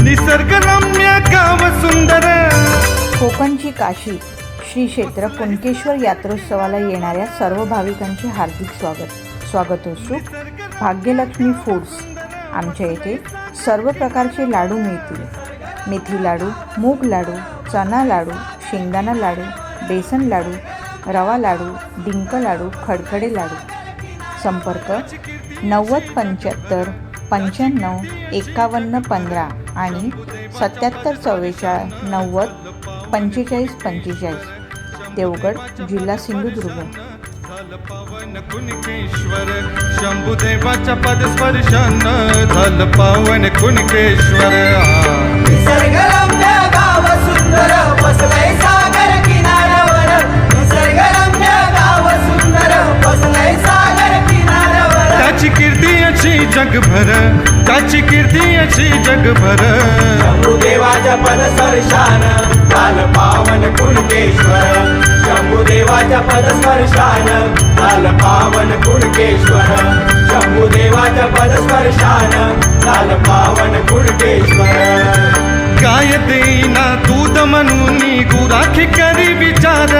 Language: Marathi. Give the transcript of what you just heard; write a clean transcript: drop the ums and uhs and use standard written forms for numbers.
निसर्गरम्य गाव सुंदर। कोकणची काशी श्री क्षेत्र कुणकेश्वर यात्रोत्सवाला येणाऱ्या सर्व भाविकांचे हार्दिक स्वागतोत्सुक भाग्यलक्ष्मी फूड्स। आमच्या येथे सर्व प्रकारचे लाडू मिळतील। मेथी लाडू, मूग लाडू, चना लाडू, शेंगदाणा लाडू, बेसन लाडू, रवा लाडू, डिंक लाडू, खडखडे लाडू। संपर्क 9075 95 51 15 आणि 77 44 90 45 45। देवगड, जिल्हा सिंधुदुर्ग। पावन कुणकेश्वर शंभुदेवाच्या पदस्पर्शानं झालं पावन कुणकेश्वर। निसर्गरम्य गाव सुंदर बसलंय सागर किनाऱ्यावर। निसर्गरम्य गाव सुंदर बसलंय सागर किनाऱ्यावर। त्याची कीर्ती अशी जगभर, त्याची कीर्ती अशी जगभर। शंभुदेवाच्या पदस्पर्शानं झालं पावन कुणकेश्वर। शंभुदेवाच्या पदस्पर्शानं झालं पावन कुणकेश्वर। शंभुदेवाच्या पदस्पर्शानं झालं पावन कुणकेश्वर। काय देईना दूध म्हणून गुराखी करी विचार,